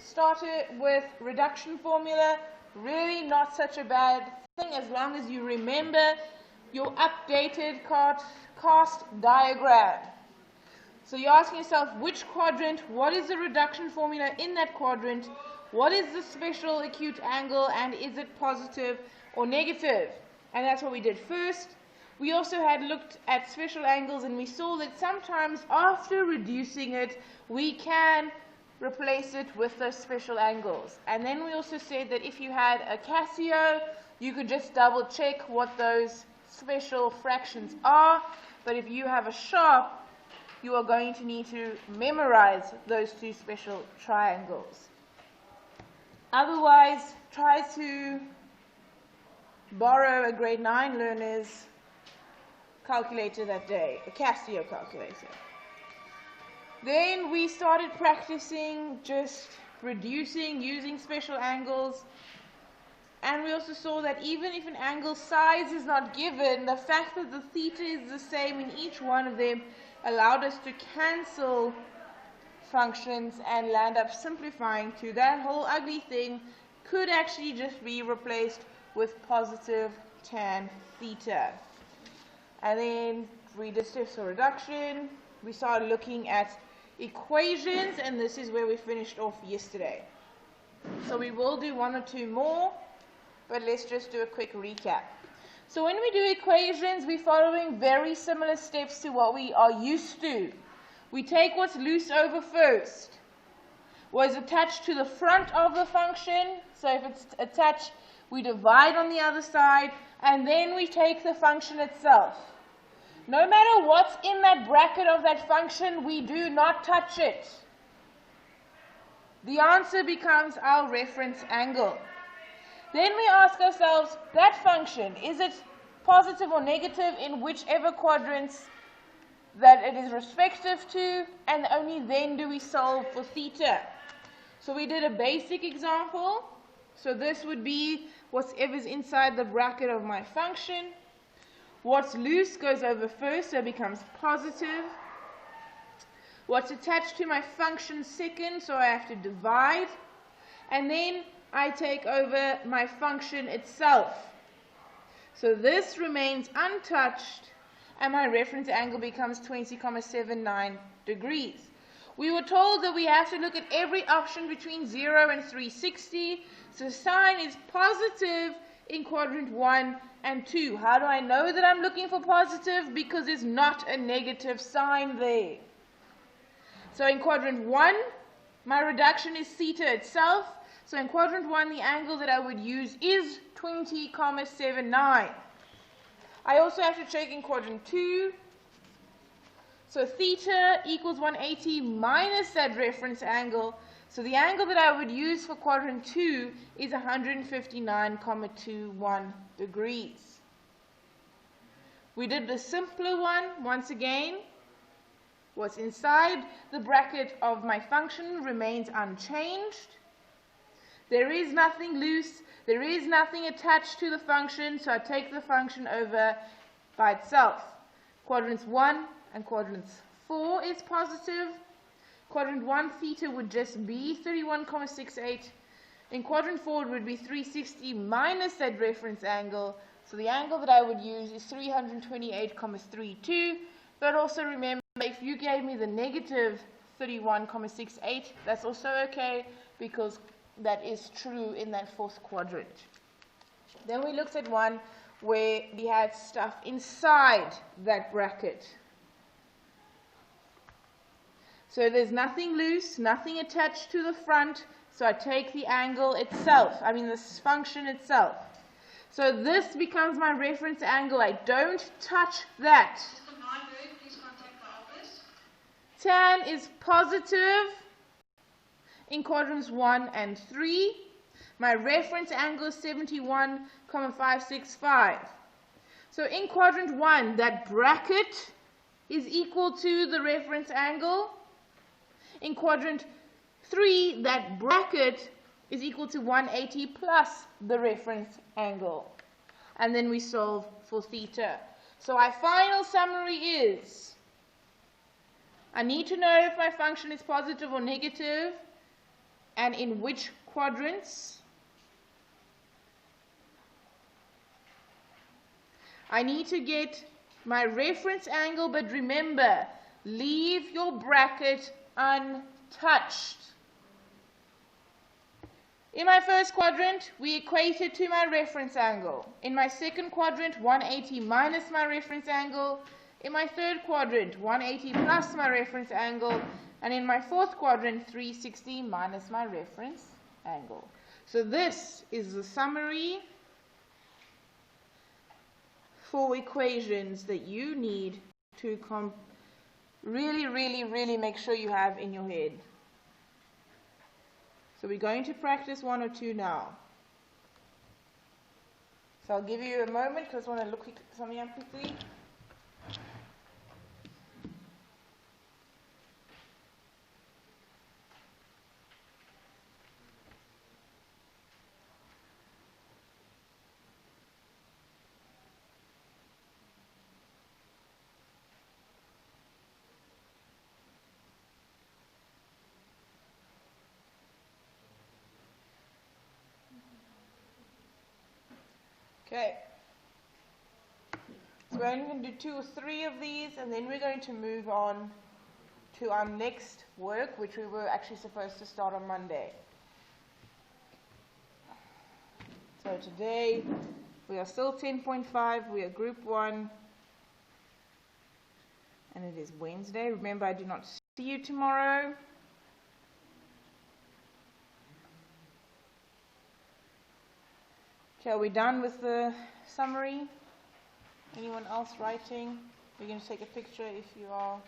started with reduction formula. Really not such a bad thing as long as you remember your updated cast diagram. So you're asking yourself, which quadrant, what is the reduction formula in that quadrant, what is the special acute angle, and is it positive or negative? And that's what we did first. We also had looked at special angles, and we saw that sometimes after reducing it, we can replace it with those special angles. And then we also said that if you had a Casio, you could just double check what those special fractions are. But if you have a Sharp, you are going to need to memorize those two special triangles. Otherwise, try to borrow a grade 9 learner's calculator that day, a Casio calculator. Then we started practicing just reducing using special angles, and we also saw that even if an angle size is not given, the fact that the theta is the same in each one of them allowed us to cancel functions and land up simplifying to that whole ugly thing could actually just be replaced with positive tan theta. And then we did steps for reduction. We started looking at equations, and this is where we finished off yesterday. So we will do one or two more, but let's just do a quick recap. So when we do equations, we're following very similar steps to what we are used to. We take what's loose over first. What is attached to the front of the function, so if it's attached, we divide on the other side, and then we take the function itself. No matter what's in that bracket of that function, we do not touch it. The answer becomes our reference angle. Then we ask ourselves, that function, is it positive or negative in whichever quadrants that it is respective to, and only then do we solve for theta. So we did a basic example. So this would be whatever's inside the bracket of my function. What's loose goes over first, so it becomes positive. What's attached to my function second, so I have to divide. And then I take over my function itself. So this remains untouched, and my reference angle becomes 20,79 degrees. We were told that we have to look at every option between 0 and 360. So sine is positive in quadrant 1 and 2. How do I know that I'm looking for positive? Because there's not a negative sign there. So in quadrant 1, my reduction is theta itself. So in quadrant 1, the angle that I would use is 20,79. I also have to check in quadrant 2. So theta equals 180 minus that reference angle. So the angle that I would use for quadrant 2 is 159,21 degrees. We did the simpler one once again. What's inside the bracket of my function remains unchanged. There is nothing loose. There is nothing attached to the function, so I take the function over by itself. Quadrants 1 and quadrants 4 is positive. Quadrant 1 theta would just be 31,68. In quadrant 4 it would be 360 minus that reference angle. So the angle that I would use is 328,32. But also remember, if you gave me the negative 31,68, that's also okay, because that is true in that fourth quadrant. Then we looked at one where we had stuff inside that bracket. So there's nothing loose, nothing attached to the front, so I take the angle itself, this function itself. So this becomes my reference angle. I don't touch that. Mr. Myberg, please contact the office. Tan is positive in quadrants 1 and 3. My reference angle is 71,565. So in quadrant 1, that bracket is equal to the reference angle. In quadrant 3, that bracket is equal to 180 plus the reference angle. And then we solve for theta. So our final summary is, I need to know if my function is positive or negative. and in which quadrants. I need to get my reference angle, but remember, leave your bracket untouched. In my first quadrant, we equated to my reference angle. In my second quadrant, 180 minus my reference angle. In my third quadrant, 180 plus my reference angle. And in my fourth quadrant, 360 minus my reference angle. So this is the summary for equations that you need to really make sure you have in your head. So we're going to practice one or two now. So I'll give you a moment because I want to look something up quickly. Okay, so we're only going to do 2 or 3 of these, and then we're going to move on to our next work, which we were actually supposed to start on Monday. So today, we are still 10.5, we are group 1, and it is Wednesday. Remember, I do not see you tomorrow. Okay, are we done with the summary? Anyone else writing? We're going to take a picture if you are,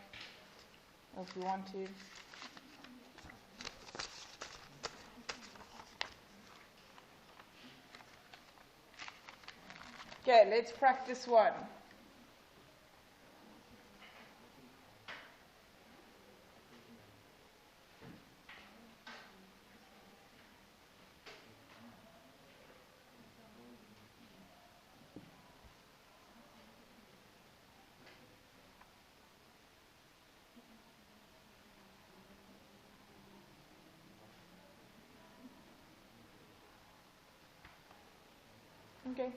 or if you want to. Okay, let's practice one. Okay.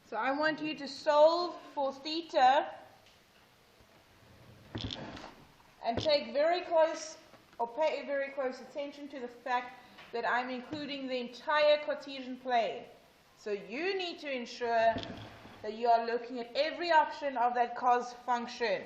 So I want you to solve for theta and take very close, or pay very close attention to the fact that I'm including the entire Cartesian plane. So you need to ensure that you are looking at every option of that cos function.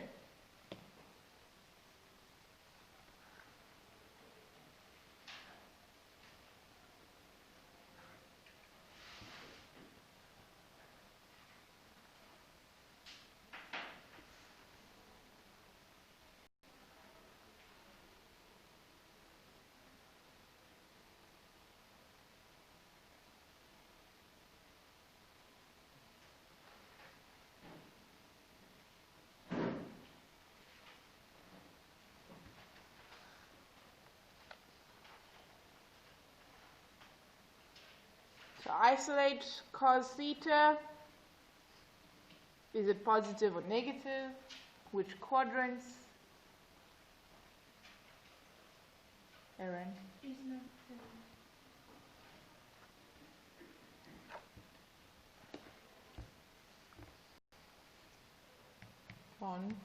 So isolate cos theta. Is it positive or negative? Which quadrants? Erin? One.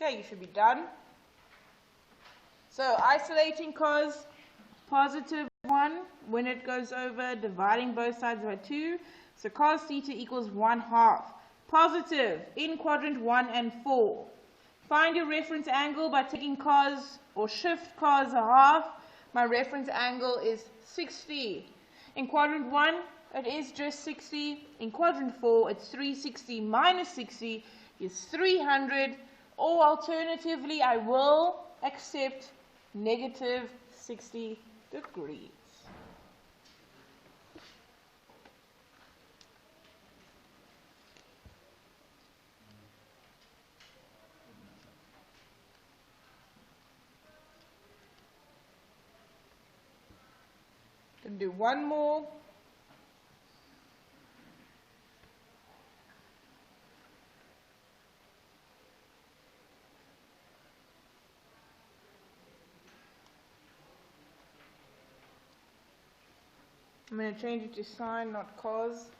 Okay, you should be done. So isolating cos positive 1 when it goes over, dividing both sides by 2. So cos theta equals 1/2. Positive in quadrant 1 and 4. Find your reference angle by taking cos or shift cos 1/2. My reference angle is 60. In quadrant 1, it is just 60. In quadrant 4, it's 360 minus 60 is 300. Or alternatively, I will accept negative 60 degrees. Can do one more. I'm going to change it to sine, not cos.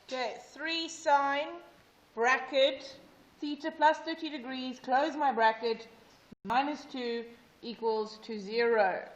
Okay, 3 sine, bracket, theta plus 30 degrees, close my bracket, minus 2 equals to 0.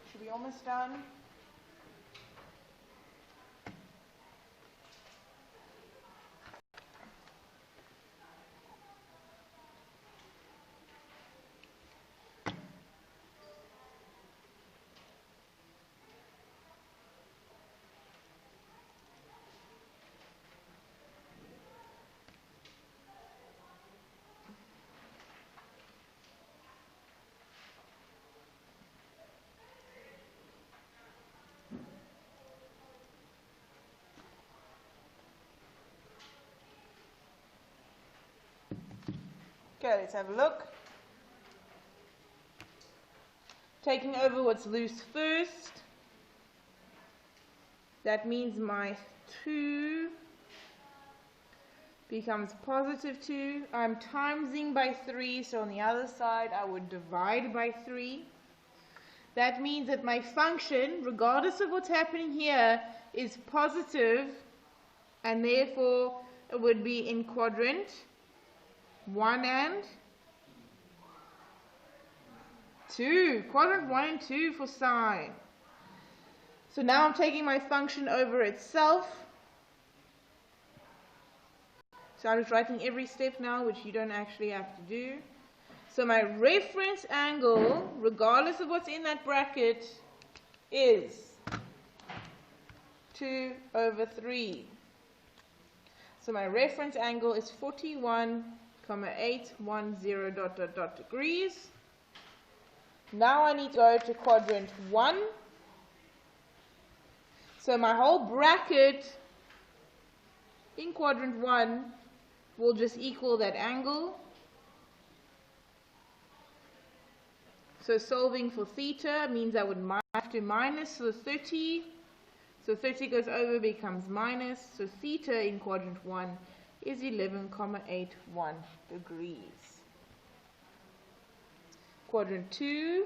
Should be almost done. Okay, let's have a look. Taking over what's loose first. That means my 2 becomes positive 2. I'm timesing by 3, so on the other side I would divide by 3. That means that my function, regardless of what's happening here, is positive, and therefore it would be in quadrant 1 and 2. Quadrant 1 and 2 for sine. So now I'm taking my function over itself. So I'm just writing every step now, which you don't actually have to do. So my reference angle, regardless of what's in that bracket, is 2 over 3. So my reference angle is 41,810 degrees. Now I need to go to quadrant 1. So my whole bracket in quadrant 1 will just equal that angle. So solving for theta means I would have to minus the 30. So 30 goes over, becomes minus. So theta in quadrant 1 is 11,81 degrees. Quadrant 2,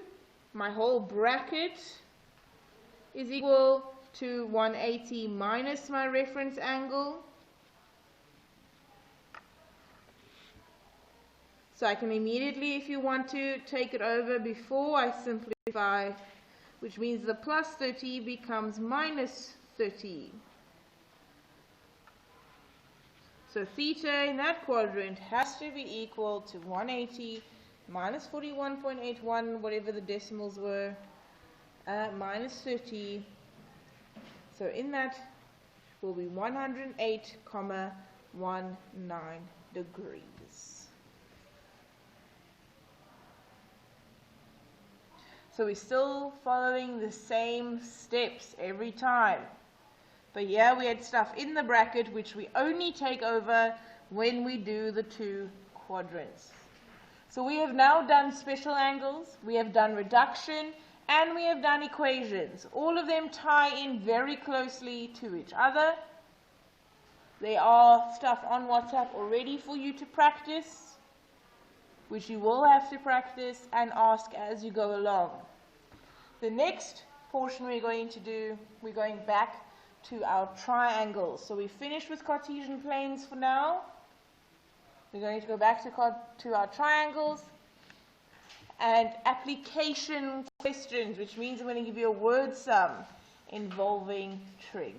my whole bracket is equal to 180 minus my reference angle. So I can immediately, if you want to, take it over before I simplify, which means the plus 30 becomes minus 30. So theta in that quadrant has to be equal to 180 minus 41.81, whatever the decimals were, minus 30. So in that will be 108,19 degrees. So we're still following the same steps every time. But here we had stuff in the bracket which we only take over when we do the two quadrants. So we have now done special angles, we have done reduction, and we have done equations. All of them tie in very closely to each other. There are stuff on WhatsApp already for you to practice, which you will have to practice and ask as you go along. The next portion we're going to do, we're going back to our triangles. So we finished with Cartesian planes for now. We're going to go back to our triangles and application questions, which means I'm going to give you a word sum involving trig.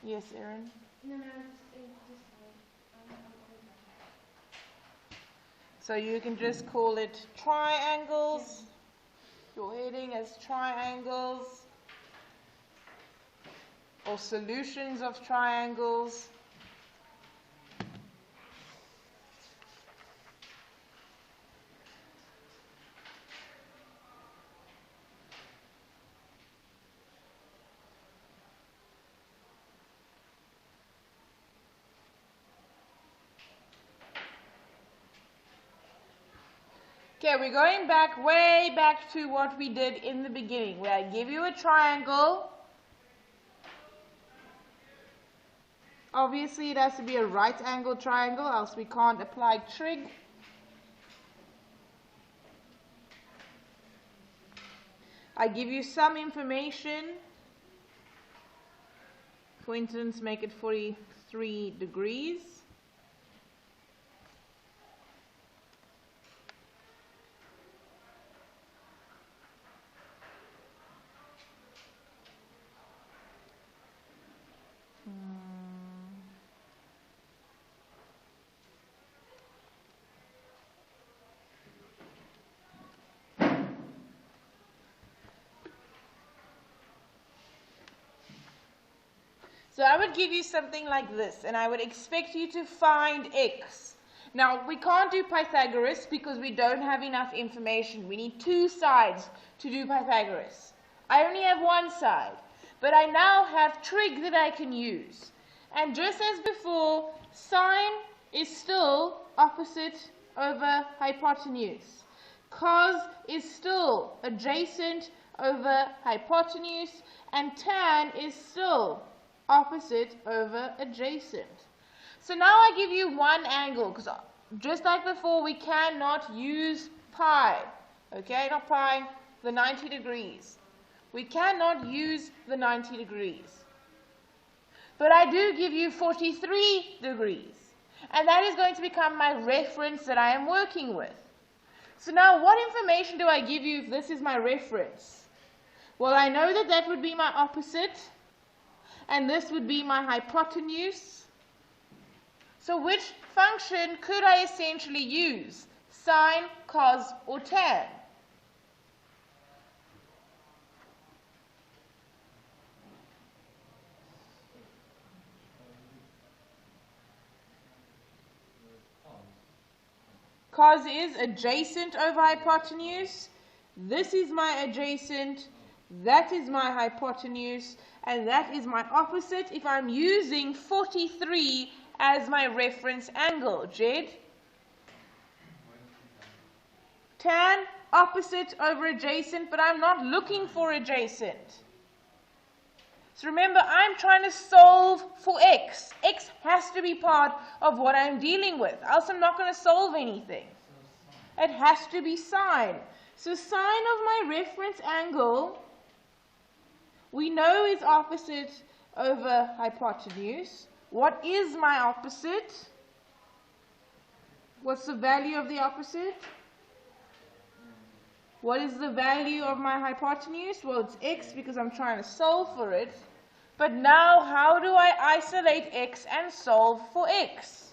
Yes, Erin? No, just So you can just call it triangles. Your heading is triangles or solutions of triangles. Okay, we're going back, way back to what we did in the beginning, where I give you a triangle. Obviously, it has to be a right angle triangle, else we can't apply trig. I give you some information. For instance, make it 43 degrees. So I would give you something like this, and I would expect you to find x. Now, we can't do Pythagoras because we don't have enough information. We need two sides to do Pythagoras. I only have one side, but I now have trig that I can use. And just as before, sine is still opposite over hypotenuse. Cos is still adjacent over hypotenuse, and tan is still opposite over adjacent. So now I give you one angle, because just like before, we cannot use pi, okay, not pi, the 90 degrees. We cannot use the 90 degrees. But I do give you 43 degrees, and that is going to become my reference that I am working with. So now what information do I give you if this is my reference? Well, I know that that would be my opposite, and this would be my hypotenuse. So which function could I essentially use? Sine, cos, or tan? Cos is adjacent over hypotenuse. This is my adjacent, that is my hypotenuse, and that is my opposite if I'm using 43 as my reference angle. Jed? Tan, opposite over adjacent, but I'm not looking for adjacent. So remember, I'm trying to solve for x. X has to be part of what I'm dealing with, else I'm not going to solve anything. It has to be sine. So sine of my reference angle, we know is opposite over hypotenuse. What is my opposite? What's the value of the opposite? What is the value of my hypotenuse? Well, it's x because I'm trying to solve for it. But now, how do I isolate x and solve for x?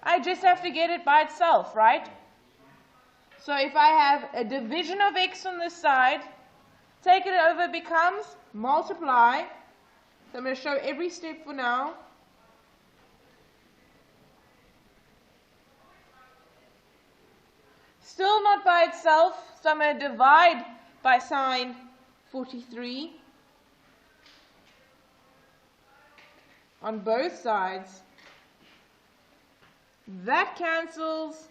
I just have to get it by itself, right? So if I have a division of x on this side, take it over becomes multiply. So I'm going to show every step for now. Still not by itself, so I'm going to divide by sine 43 on both sides. That cancels.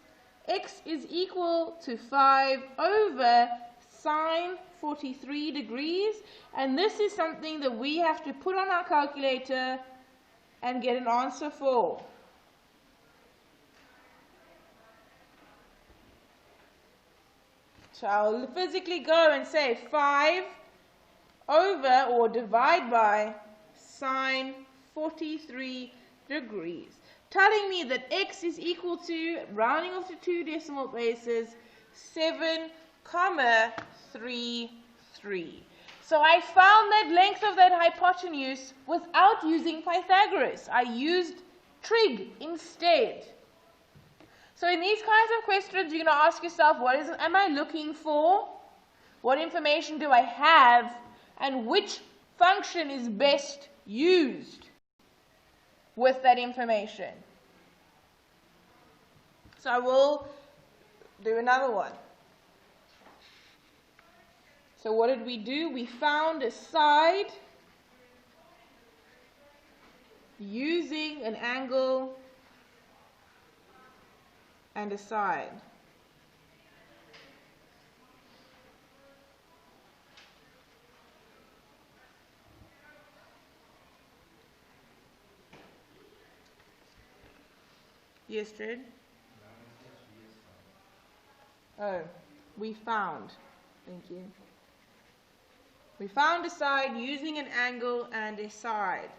X is equal to 5 over sine 43 degrees, and this is something that we have to put on our calculator and get an answer for. So I'll physically go and say 5 over or divide by sine 43 degrees, telling me that x is equal to, rounding off to 2 decimal places, 7,33. So I found that length of that hypotenuse without using Pythagoras. I used trig instead. So in these kinds of questions, you're going to ask yourself, am I looking for? What information do I have? And which function is best used with that information? So I will do another one. So what did we do? We found a side using an angle and a side. Yes, Jed? Oh, we found. Thank you. We found a side using an angle and a side.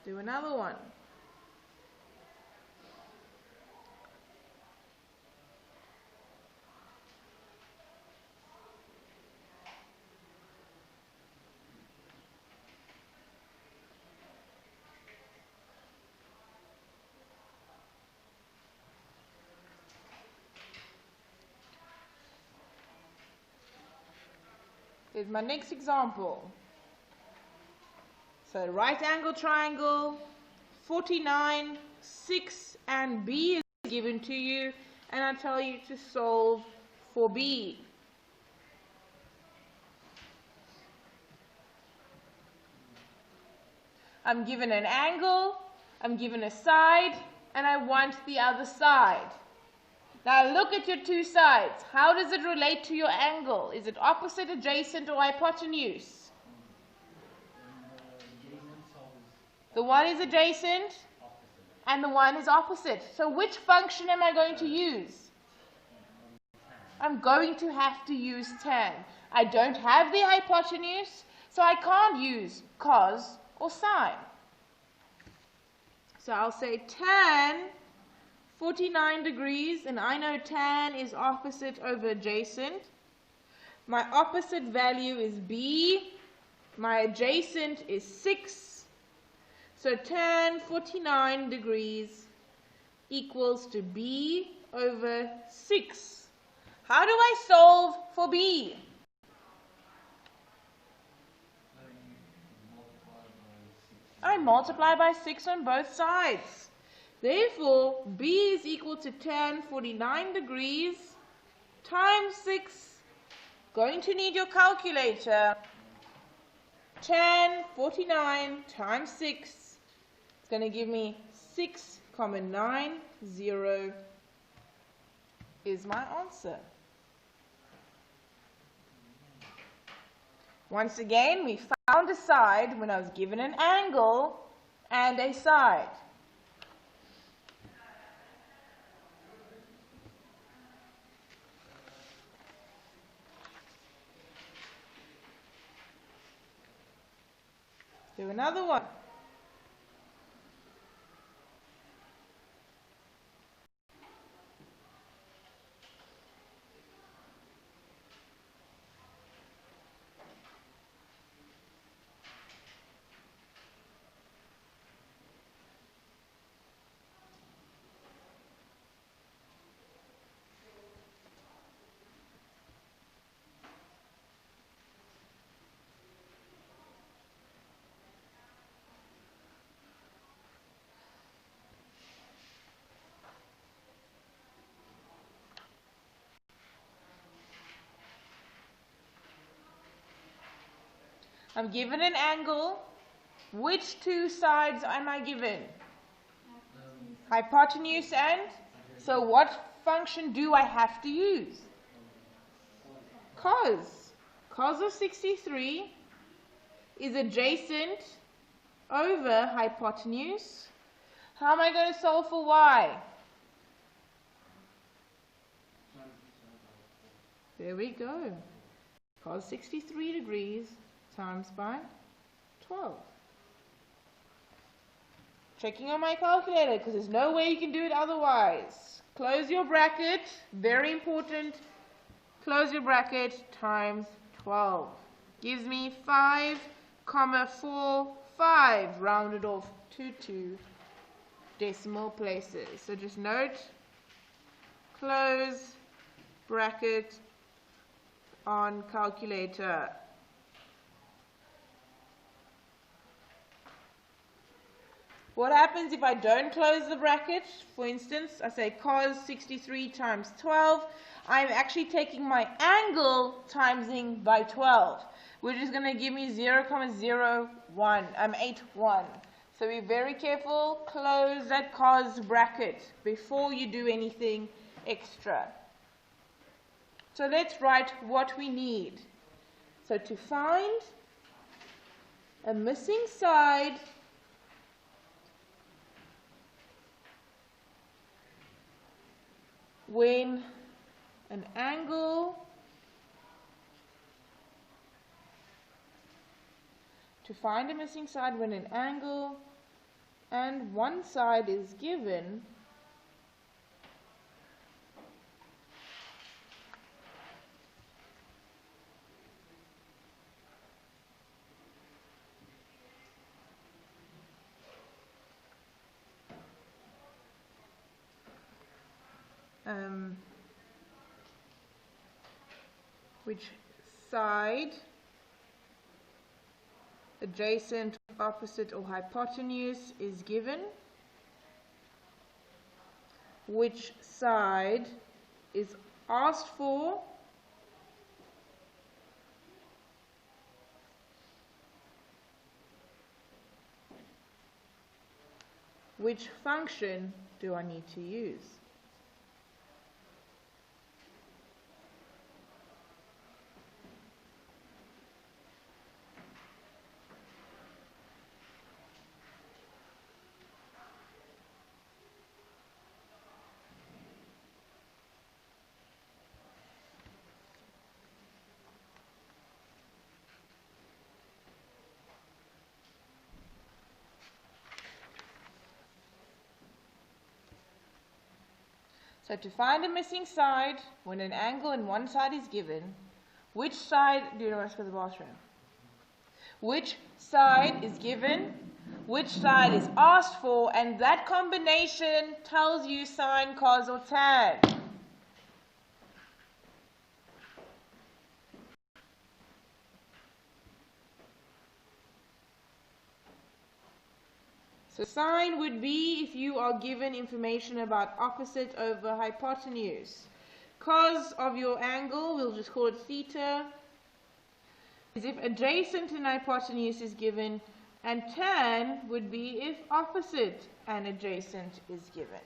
Do another one. Here's my next example. So right angle triangle, 49, 6, and B is given to you, and I tell you to solve for B. I'm given an angle, I'm given a side, and I want the other side. Now look at your two sides. How does it relate to your angle? Is it opposite, adjacent, or hypotenuse? The one is adjacent and the one is opposite. So which function am I going to use? I'm going to have to use tan. I don't have the hypotenuse, so I can't use cos or sine. So I'll say tan 49 degrees, and I know tan is opposite over adjacent. My opposite value is b. My adjacent is 6. So tan 49 degrees equals to b over 6. How do I solve for b? I multiply by 6 on both sides. Therefore, b is equal to tan 49 degrees times 6. Going to need your calculator. Tan 49 times 6 is going to give me 6,90 is my answer. Once again, we found a side when I was given an angle and a side. Do another one. I'm given an angle. Which two sides am I given? Hypotenuse and? So what function do I have to use? Cos. Cos of 63 is adjacent over hypotenuse. How am I going to solve for y? There we go. Cos 63 degrees times by 12. Checking on my calculator because there's no way you can do it otherwise. Close your bracket, very important. Close your bracket times 12. Gives me 5,45 rounded off to 2 decimal places. So just note, close bracket on calculator. What happens if I don't close the bracket? For instance, I say cos 63 times 12. I'm actually taking my angle timesing by 12, which is going to give me 0,81. So be very careful. Close that cos bracket before you do anything extra. So let's write what we need. So to find a missing side when an angle and one side is given, which side, adjacent, opposite, or hypotenuse is given, which side is asked for, which function do I need to use? So to find a missing side, when an angle in one side is given, which side, do you know where to go to the bathroom? Which side is given, which side is asked for, and that combination tells you sine, cos, or tan. So sine would be if you are given information about opposite over hypotenuse. Cos of your angle, we'll just call it theta, is if adjacent and hypotenuse is given, and tan would be if opposite and adjacent is given.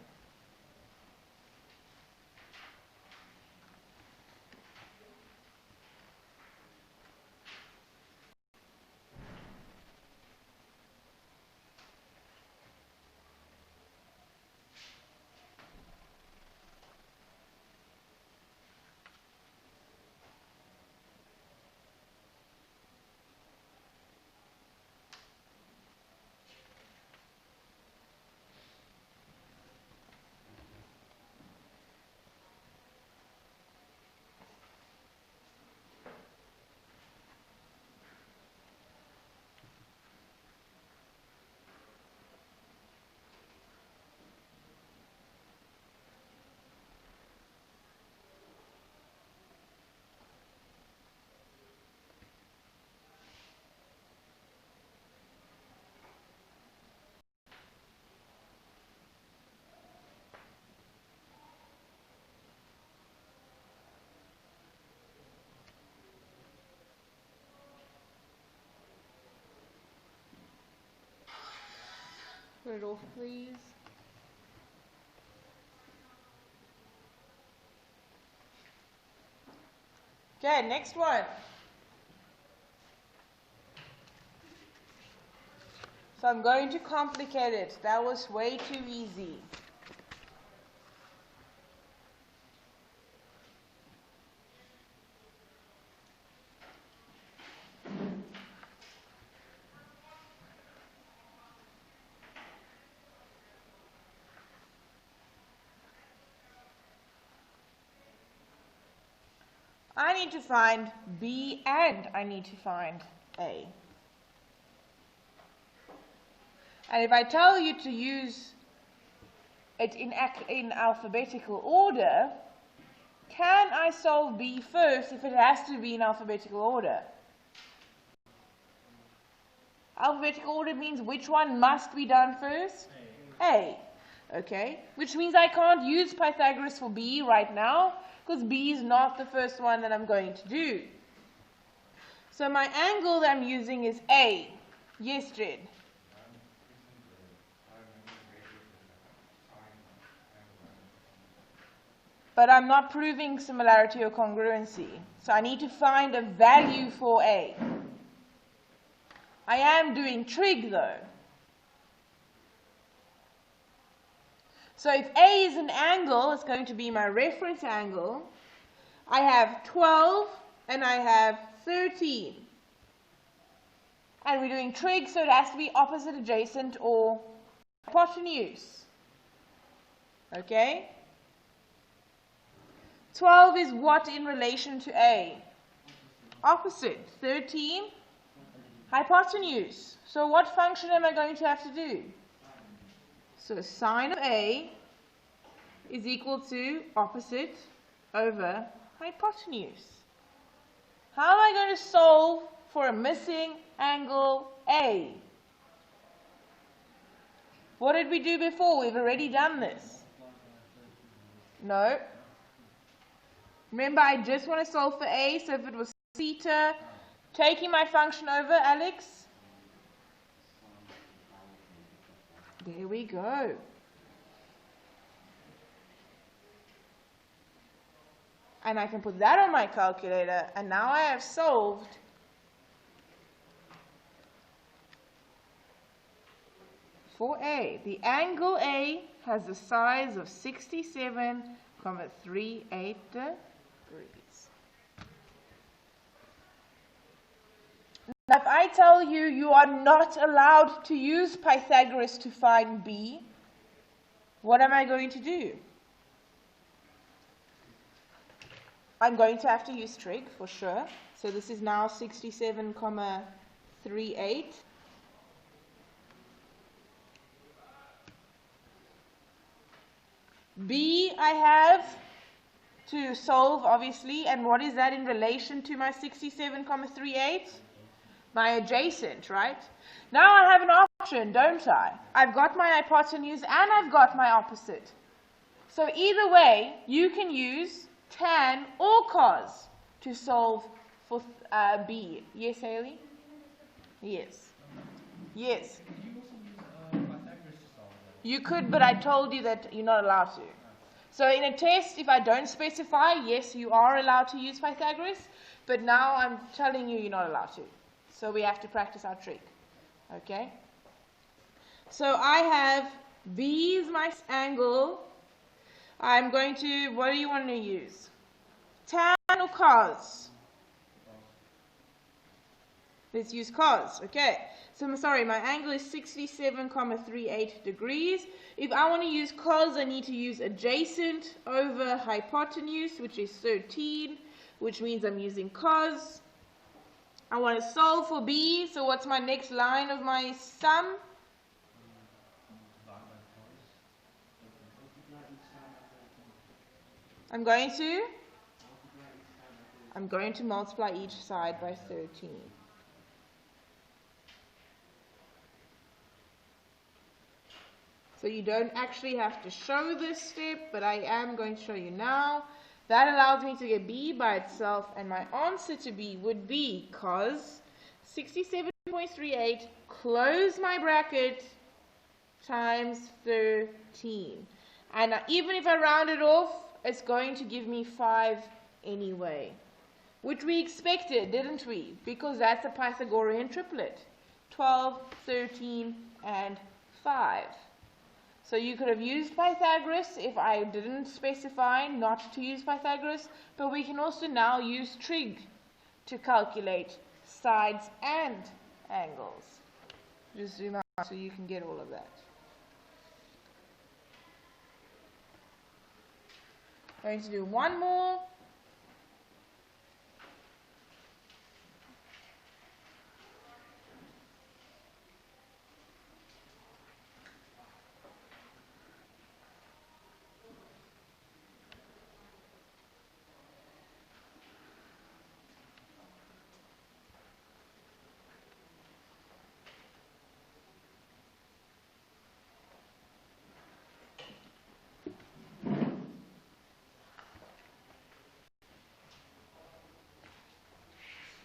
Put it off, please. Okay, next one. So I'm going to complicate it. That was way too easy. I need to find B and I need to find A. And if I tell you to use it in alphabetical order, can I solve B first if it has to be in alphabetical order? Alphabetical order means which one must be done first? A. Okay, which means I can't use Pythagoras for B right now, because B is not the first one that I'm going to do. So my angle that I'm using is A. Yes, Jed? But I'm not proving similarity or congruency. So I need to find a value for A. I am doing trig though. So if A is an angle, it's going to be my reference angle. I have 12 and I have 13. And we're doing trig, so it has to be opposite, adjacent, or hypotenuse. Okay? 12 is what in relation to A? Opposite. 13, hypotenuse. So what function am I going to have to do? So sine of A is equal to opposite over hypotenuse. How am I going to solve for a missing angle A? What did we do before? We've already done this. No. Remember, I just want to solve for A, so if it was theta, taking my function over, Alex? There we go. And I can put that on my calculator, and now I have solved for A. The angle A has a size of 67,38 degrees. Now, if I tell you you are not allowed to use Pythagoras to find B, what am I going to do? I'm going to have to use trig for sure. So this is now 67,38. B I have to solve, obviously, and what is that in relation to my 67,38? My adjacent, right? Now I have an option, don't I? I've got my hypotenuse and I've got my opposite. So either way, you can use tan or cos to solve for B. Yes, Haley? Yes. Yes. You could, but I told you that you're not allowed to. So in a test, if I don't specify, yes, you are allowed to use Pythagoras, but now I'm telling you you're not allowed to. So we have to practice our trick. Okay? So I have B is my angle. I'm going to, what do you want to use? Tan or cos? Let's use cos. Okay. So I'm sorry, my angle is 67,38 degrees. If I want to use cos, I need to use adjacent over hypotenuse, which is 13, which means I'm using cos. I want to solve for B, so what's my next line of my sum? I'm going to multiply each side by 13. So you don't actually have to show this step, but I am going to show you now. That allows me to get B by itself, and my answer to B would be cos 67.38, close my bracket, times 13. And even if I round it off, it's going to give me 5 anyway. Which we expected, didn't we? Because that's a Pythagorean triplet. 12, 13, and 5. So you could have used Pythagoras if I didn't specify not to use Pythagoras, but we can also now use trig to calculate sides and angles. Just zoom out so you can get all of that. I'm going to do one more.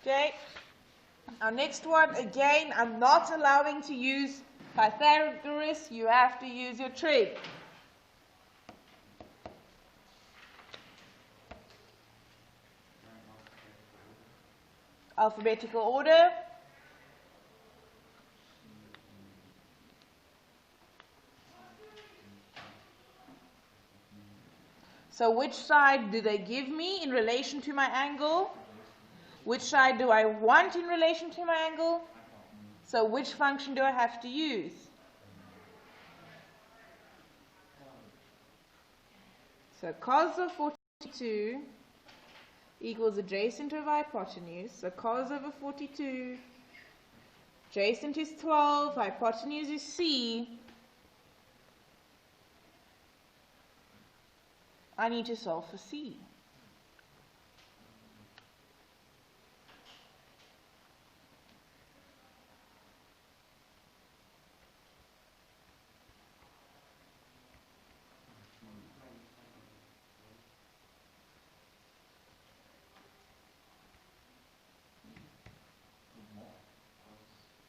Okay, our next one, again, I'm not allowing to use Pythagoras, you have to use your trig. Alphabetical order. So which side do they give me in relation to my angle? Which side do I want in relation to my angle? So which function do I have to use? So cos of 42 equals adjacent over hypotenuse. So cos over 42, adjacent is 12, hypotenuse is C. I need to solve for C.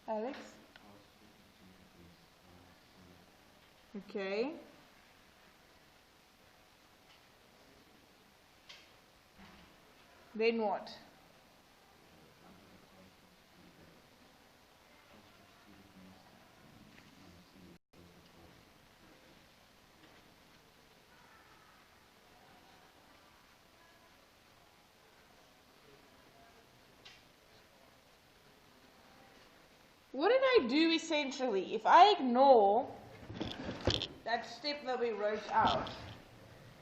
Alex? Okay. Then what? What did I do essentially? If I ignore that step that we wrote out,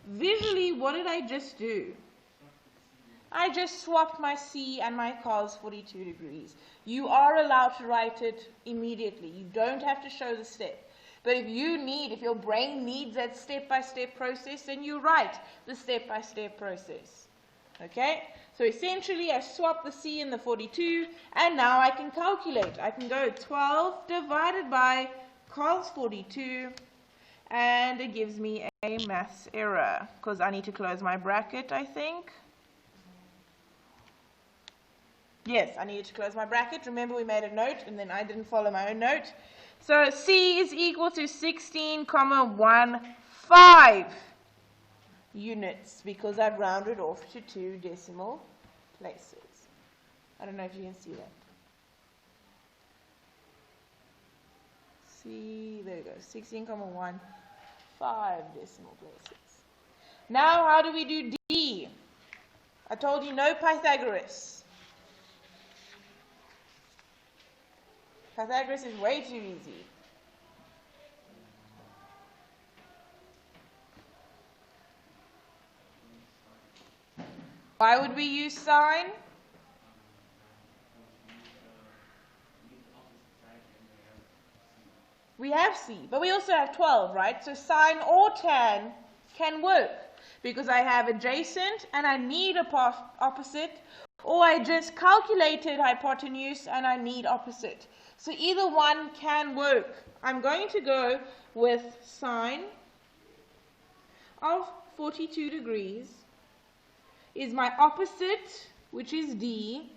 visually, what did I just do? I just swapped my C and my cos 42 degrees. You are allowed to write it immediately. You don't have to show the step. But if your brain needs that step-by-step process, then you write the step-by-step process. Okay? So essentially, I swap the C and the 42, and now I can calculate. I can go 12 divided by cos 42, and it gives me a maths error, because I need to close my bracket, I think. Yes, I needed to close my bracket. Remember, we made a note, and then I didn't follow my own note. So C is equal to 16,15 units, because I've rounded off to 2 decimal places. I don't know if you can see that. C, there we go, 16,15 decimal places. Now, how do we do D? I told you no Pythagoras. Pythagoras is way too easy. Why would we use sine? We have C, but we also have 12, right? So sine or tan can work, because I have adjacent and I need opposite, or I just calculated hypotenuse and I need opposite. So either one can work. I'm going to go with sine of 42 degrees is my opposite, which is D,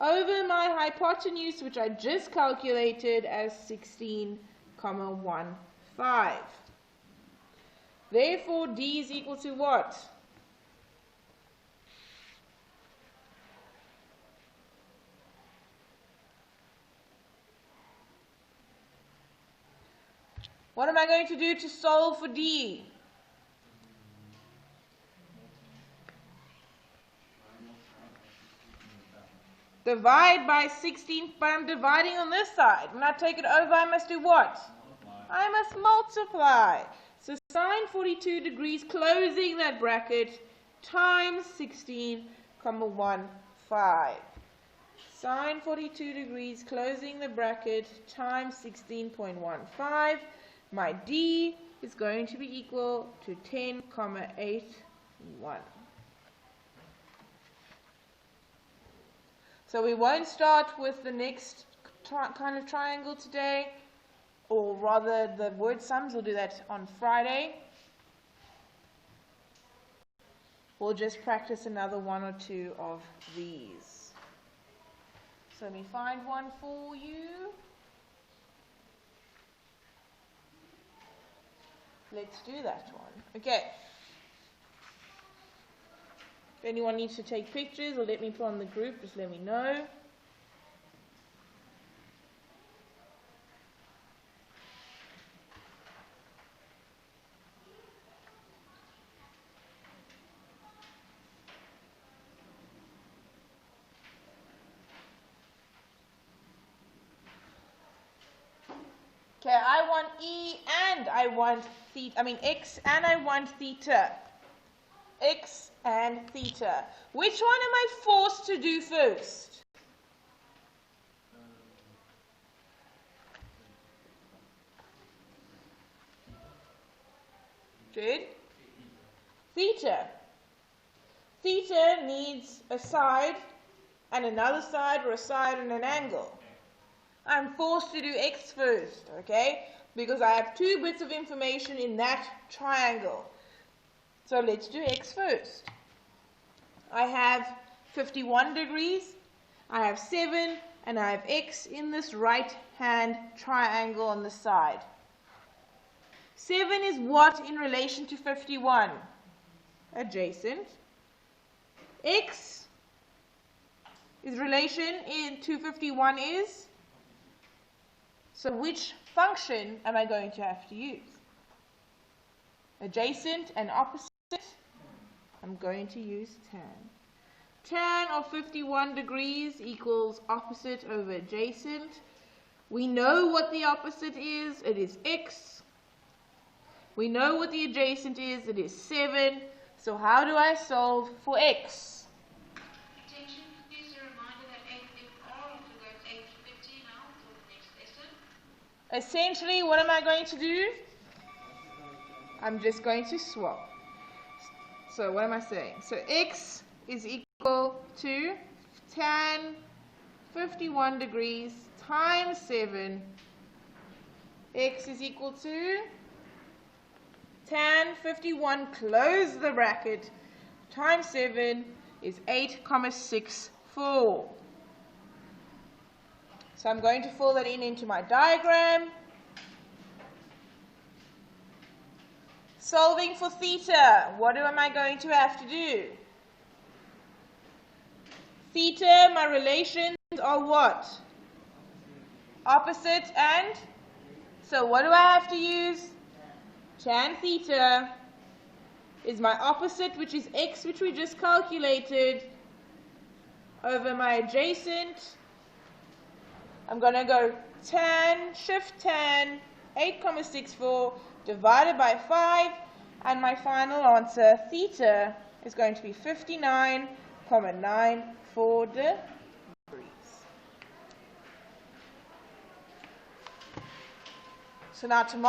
over my hypotenuse, which I just calculated as 16,15. Therefore, D is equal to what? What am I going to do to solve for D? Divide by 16, but I'm dividing on this side. When I take it over, I must do what? I must multiply. So sine 42 degrees, closing that bracket, times 16,15. Sine 42 degrees, closing the bracket, times 16.15. My D is going to be equal to 10,81. So we won't start with the next kind of triangle today, or rather the word sums. We'll do that on Friday. We'll just practice another one or two of these. So let me find one for you. Let's do that one. Okay. If anyone needs to take pictures or let me put on the group, just let me know. Okay, I want E and I want theta, X and I want theta. X and theta. Which one am I forced to do first? Good. Theta. Theta needs a side and another side, or a side and an angle. I'm forced to do X first, okay? Because I have 2 bits of information in that triangle. So let's do X first. I have 51 degrees, I have 7, and I have X in this right-hand triangle on the side. 7 is what in relation to 51? Adjacent. X is relation to 51 is? So which function am I going to have to use? Adjacent and opposite? I'm going to use tan. Tan of 51 degrees equals opposite over adjacent. We know what the opposite is. It is x. We know what the adjacent is. It is 7. So how do I solve for x? Attention, please a reminder that if R to go to 850 now for the next lesson. Essentially, what am I going to do? I'm just going to swap. So what am I saying? So x is equal to tan 51 degrees times 7. X is equal to tan 51, close the bracket, times 7 is 8,64. So I'm going to fill that into my diagram. Solving for theta, what am I going to have to do? Theta, my relations are what? Opposite and? So what do I have to use? Tan theta is my opposite, which is x, which we just calculated, over my adjacent. I'm going to go tan, shift tan, 8,64 divided by 5, and my final answer, theta, is going to be 59,94 degrees. So now tomorrow,